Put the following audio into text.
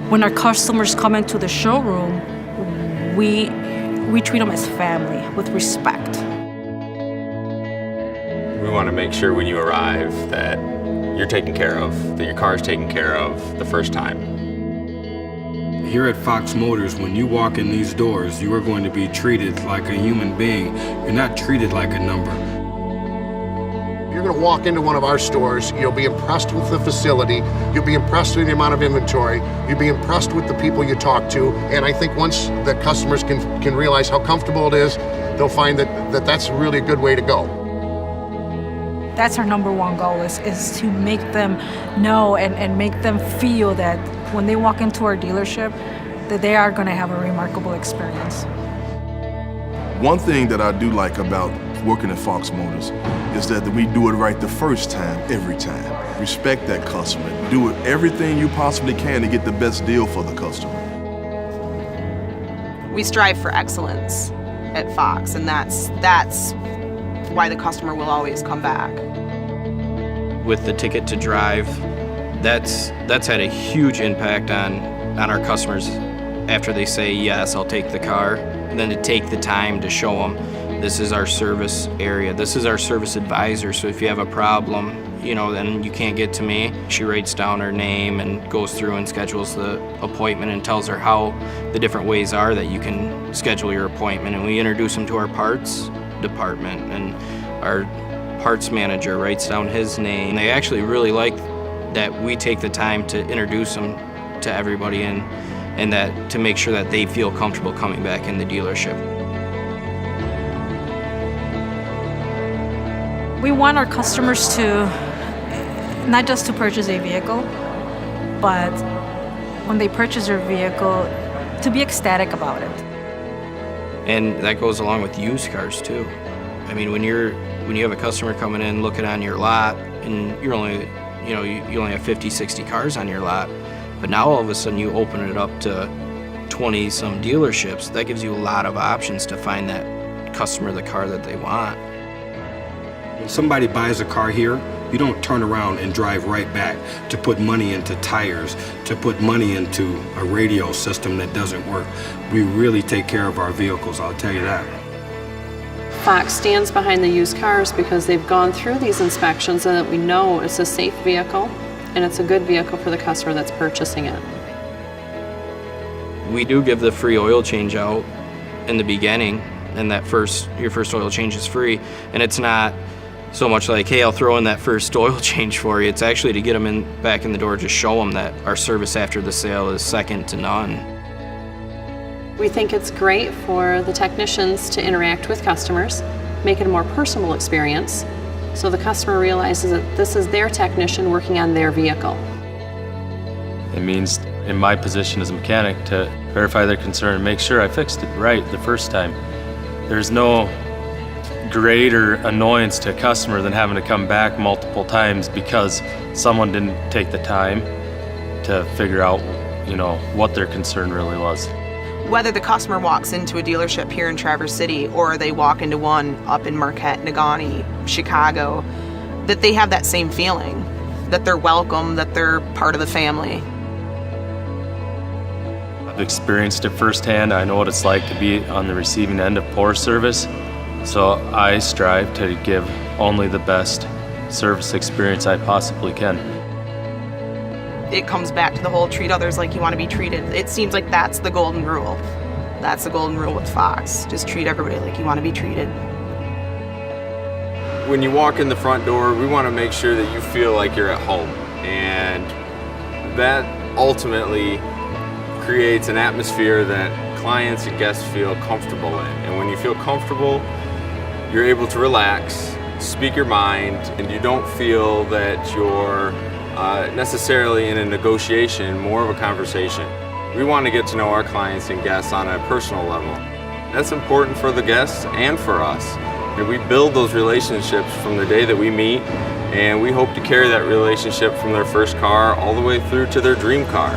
When our customers come into the showroom, we treat them as family, with respect. We want to make sure when you arrive that you're taken care of, that your car is taken care of the first time. Here at Fox Motors, when you walk in these doors, you are going to be treated like a human being. You're not treated like a number. You're going to walk into one of our stores, you'll be impressed with the facility, you'll be impressed with the amount of inventory, you'll be impressed with the people you talk to, and I think once the customers can realize how comfortable it is, they'll find that that's really a good way to go. That's our number one goal, is to make them know and make them feel that when they walk into our dealership, that they are going to have a remarkable experience. One thing that I do like about working at Fox Motors is that we do it right the first time, every time. Respect that customer. Do everything you possibly can to get the best deal for the customer. We strive for excellence at Fox, and that's why the customer will always come back. With the Ticket to Drive, that's had a huge impact on our customers after they say, yes, I'll take the car. And then to take the time to show them, this is our service area, this is our service advisor, so if you have a problem, then you can't get to me. She writes down her name and goes through and schedules the appointment and tells her how the different ways are that you can schedule your appointment. And we introduce them to our parts department, and our parts manager writes down his name. They actually really like that we take the time to introduce them to everybody and that to make sure that they feel comfortable coming back in the dealership. We want our customers to, not just to purchase a vehicle, but when they purchase their vehicle, to be ecstatic about it. And that goes along with used cars too. I mean, when you have a customer coming in looking on your lot, and you only have 50, 60 cars on your lot, but now all of a sudden you open it up to 20 some dealerships, that gives you a lot of options to find that customer the car that they want. When somebody buys a car here, you don't turn around and drive right back to put money into tires, to put money into a radio system that doesn't work. We really take care of our vehicles, I'll tell you that. Fox stands behind the used cars because they've gone through these inspections and that we know it's a safe vehicle and it's a good vehicle for the customer that's purchasing it. We do give the free oil change out in the beginning, and your first oil change is free, and it's not so much like, hey, I'll throw in that first oil change for you. It's actually to get them back in the door, to show them that our service after the sale is second to none. We think it's great for the technicians to interact with customers, make it a more personal experience, so the customer realizes that this is their technician working on their vehicle. It means, in my position as a mechanic, to verify their concern and make sure I fixed it right the first time. There's no greater annoyance to a customer than having to come back multiple times because someone didn't take the time to figure out, what their concern really was. Whether the customer walks into a dealership here in Traverse City or they walk into one up in Marquette, Negaunee, Chicago, that they have that same feeling, that they're welcome, that they're part of the family. I've experienced it firsthand. I know what it's like to be on the receiving end of poor service. So I strive to give only the best service experience I possibly can. It comes back to the whole treat others like you want to be treated. It seems like that's the golden rule. That's the golden rule with Fox. Just treat everybody like you want to be treated. When you walk in the front door, we want to make sure that you feel like you're at home. And that ultimately creates an atmosphere that clients and guests feel comfortable in. And when you feel comfortable, you're able to relax, speak your mind, and you don't feel that you're necessarily in a negotiation, more of a conversation. We want to get to know our clients and guests on a personal level. That's important for the guests and for us. And we build those relationships from the day that we meet, and we hope to carry that relationship from their first car all the way through to their dream car.